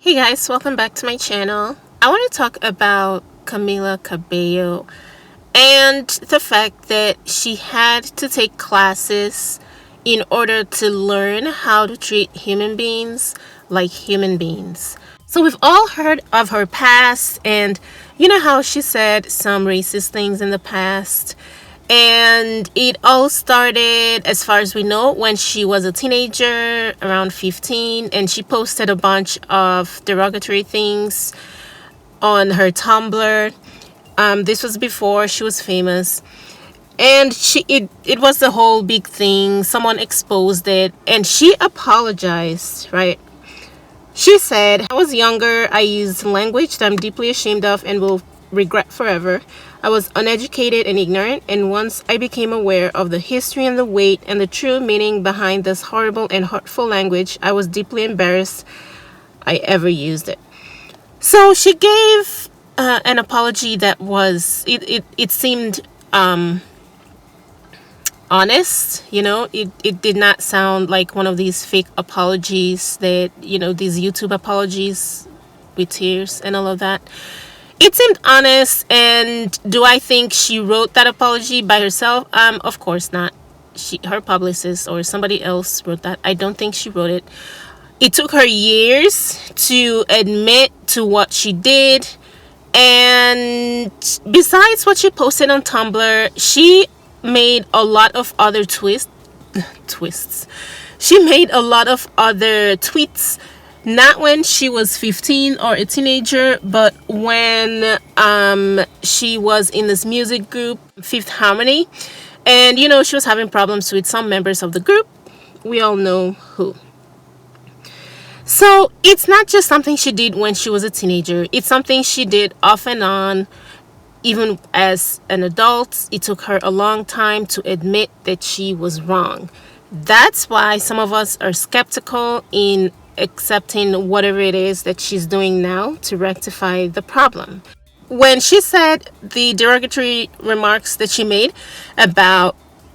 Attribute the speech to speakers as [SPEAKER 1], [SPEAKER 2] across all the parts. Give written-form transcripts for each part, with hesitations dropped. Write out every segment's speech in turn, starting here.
[SPEAKER 1] Hey guys, welcome back to my channel. I want to talk about Camilla Cabello and the fact that she had to take classes in order to learn how to treat human beings like human beings. So we've all heard of her past, and you know how she said some racist things in the past. And it all started, as far as we know, when she was a teenager, around 15, and she posted a bunch of derogatory things on her Tumblr. This was before she was famous. And it was the whole big thing. Someone exposed it, and she apologized, right? She said, "I was younger. I used language that I'm deeply ashamed of and will regret forever. I was uneducated and ignorant, and once I became aware of the history and the weight and the true meaning behind this horrible and hurtful language, I was deeply embarrassed I ever used it." So she gave an apology that was, it seemed honest. It did not sound like one of these fake apologies that, these YouTube apologies with tears and all of that. It seemed honest. And do I think she wrote that apology by herself? Of course not. Her publicist or somebody else wrote that. I don't think she wrote it. It took her years to admit to what she did. And besides what she posted on Tumblr, she made a lot of other twists. She made a lot of other tweets, not when she was 15 or a teenager, but when she was in this music group, Fifth Harmony. And she was having problems with some members of the group. We all know who. So it's not just something she did when she was a teenager. It's something she did off and on. Even as an adult, it took her a long time to admit that she was wrong. That's why some of us are skeptical in accepting whatever it is that she's doing now to rectify the problem. When she said the derogatory remarks that she made about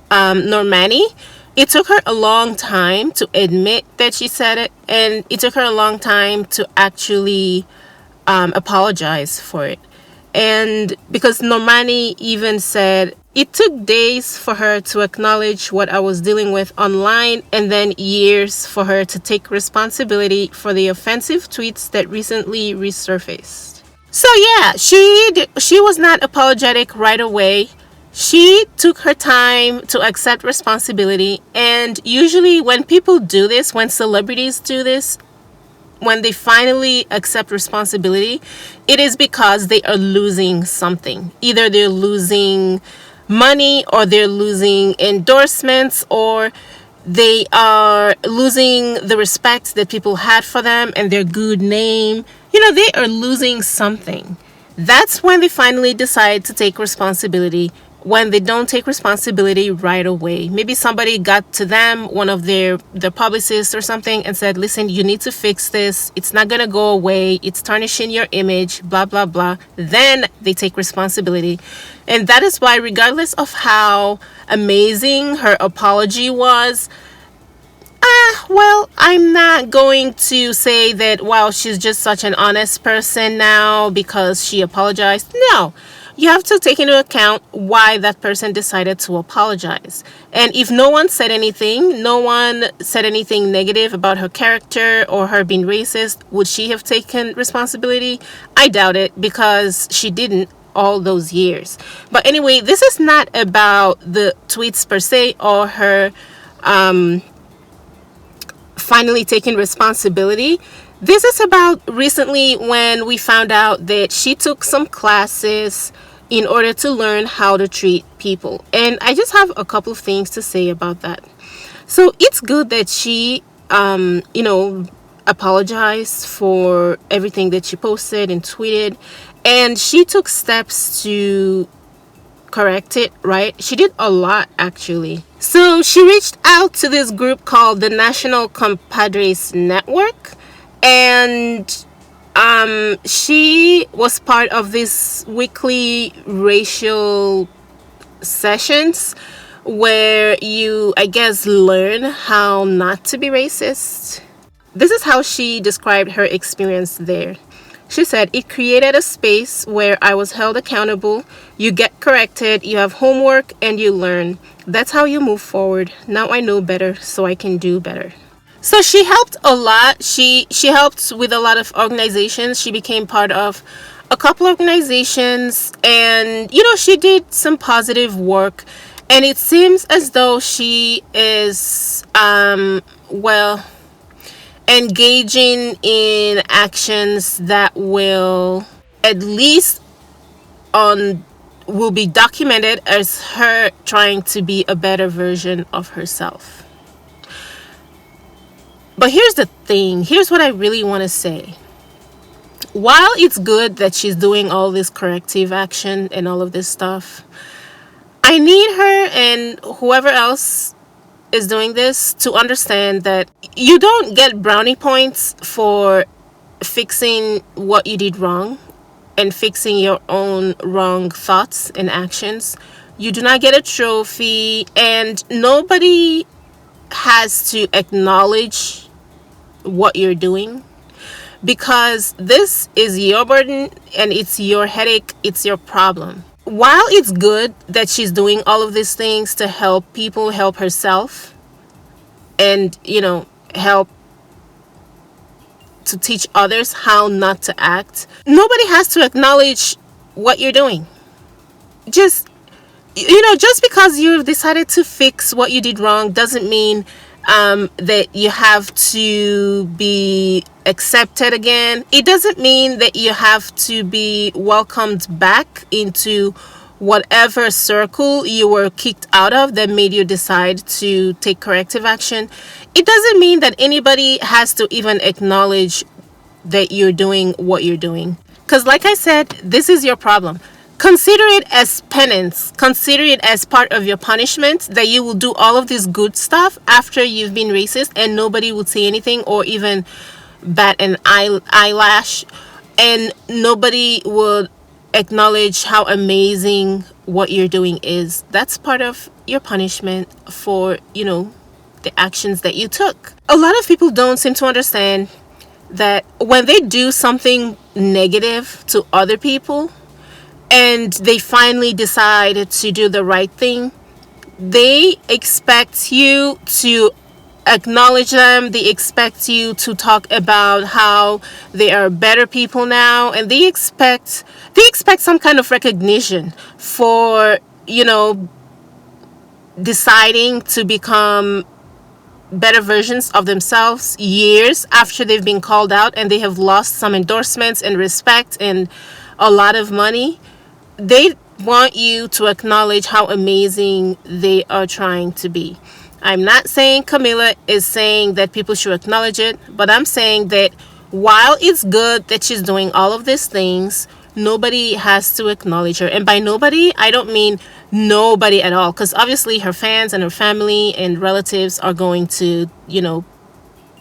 [SPEAKER 1] Normani, it took her a long time to admit that she said it, and it took her a long time to actually apologize for it. And because Normani even said, "It took days for her to acknowledge what I was dealing with online, and then years for her to take responsibility for the offensive tweets that recently resurfaced." So yeah, she was not apologetic right away. She took her time to accept responsibility. And usually when people do this, when celebrities do this, when they finally accept responsibility, it is because they are losing something. Either they're losing money, or they're losing endorsements, or they are losing the respect that people had for them and their good name. They are losing something. That's when they finally decide to take responsibility. When they don't take responsibility right away, maybe somebody got to them, one of their publicists or something, and said, "Listen, you need to fix this. It's not gonna go away. It's tarnishing your image, blah blah blah." Then they take responsibility. And that is why, regardless of how amazing her apology was, well, I'm not going to say that, wow, she's just such an honest person now because she apologized. No. You have to take into account why that person decided to apologize. And if no one said anything negative about her character or her being racist, would she have taken responsibility? I doubt it, because she didn't all those years. But anyway, this is not about the tweets per se, or her finally taking responsibility. This is about recently, when we found out that she took some classes in order to learn how to treat people. And I just have a couple of things to say about that. So it's good that she, apologized for everything that she posted and tweeted. And she took steps to correct it, right? She did a lot, actually. So she reached out to this group called the National Compadres Network. And she was part of this weekly racial sessions where you, I guess, learn how not to be racist. This is how she described her experience there. She said, "It created a space where I was held accountable. You get corrected, you have homework, and you learn. That's how you move forward. Now I know better, so I can do better." So she helped a lot. She helped with a lot of organizations. She became part of a couple organizations, and she did some positive work. And it seems as though she is well, engaging in actions that will at least on will be documented as her trying to be a better version of herself. But here's the thing. Here's what I really want to say. While it's good that she's doing all this corrective action and all of this stuff, I need her and whoever else is doing this to understand that you don't get brownie points for fixing what you did wrong and fixing your own wrong thoughts and actions. You do not get a trophy, and nobody has to acknowledge what you're doing, because this is your burden and it's your headache, it's your problem. While it's good that she's doing all of these things to help people, help herself, and help to teach others how not to act, nobody has to acknowledge what you're doing. Just because you've decided to fix what you did wrong doesn't mean that you have to be accepted again. It doesn't mean that you have to be welcomed back into whatever circle you were kicked out of that made you decide to take corrective action. It doesn't mean that anybody has to even acknowledge that you're doing what you're doing. Because like I said, this is your problem. Consider it as penance. Consider it as part of your punishment, that you will do all of this good stuff after you've been racist and nobody would say anything or even bat an eyelash, and nobody would acknowledge how amazing what you're doing is. That's part of your punishment for, the actions that you took. A lot of people don't seem to understand that when they do something negative to other people and they finally decide to do the right thing, they expect you to acknowledge them. They expect you to talk about how they are better people now, and they expect some kind of recognition for deciding to become better versions of themselves years after they've been called out and they have lost some endorsements and respect and a lot of money. They want you to acknowledge how amazing they are trying to be. I'm not saying Camilla is saying that people should acknowledge it, but I'm saying that while it's good that she's doing all of these things, nobody has to acknowledge her. And by nobody, I don't mean nobody at all, because obviously her fans and her family and relatives are going to,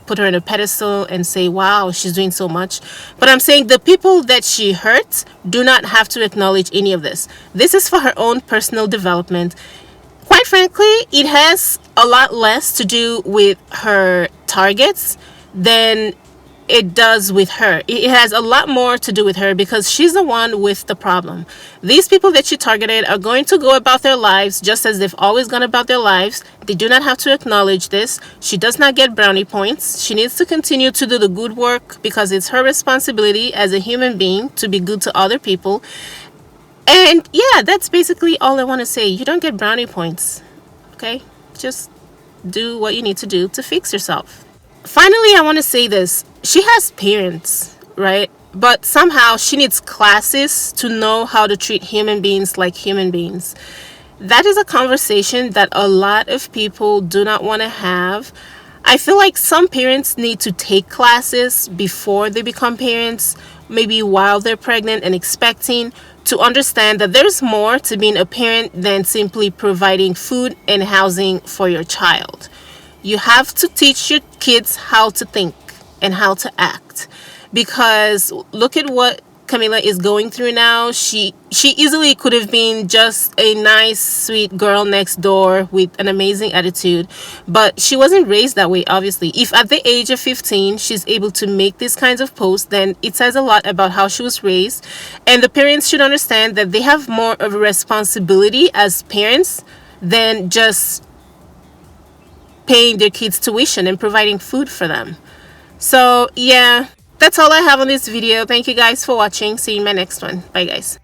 [SPEAKER 1] put her in a pedestal and say, wow, she's doing so much. But I'm saying the people that she hurt do not have to acknowledge any of this. This is for her own personal development. Quite frankly, it has a lot less to do with her targets than it does with her. It has a lot more to do with her because she's the one with the problem. These people that she targeted are going to go about their lives just as they've always gone about their lives. They do not have to acknowledge this. She does not get brownie points. She needs to continue to do the good work because it's her responsibility as a human being to be good to other people. And yeah, that's basically all I want to say. You don't get brownie points, okay? Just do what you need to do to fix yourself. Finally, I want to say this. She has parents, right? But somehow she needs classes to know how to treat human beings like human beings. That is a conversation that a lot of people do not want to have. I feel like some parents need to take classes before they become parents, maybe while they're pregnant and expecting, to understand that there's more to being a parent than simply providing food and housing for your child. You have to teach your kids how to think and how to act, because look at what Camilla is going through now. She easily could have been just a nice, sweet girl next door with an amazing attitude, but she wasn't raised that way, obviously. If at the age of 15 she's able to make these kinds of posts, then it says a lot about how she was raised. And the parents should understand that they have more of a responsibility as parents than just paying their kids tuition and providing food for them. So yeah, that's all I have on this video. Thank you guys for watching. See you in my next one. Bye guys.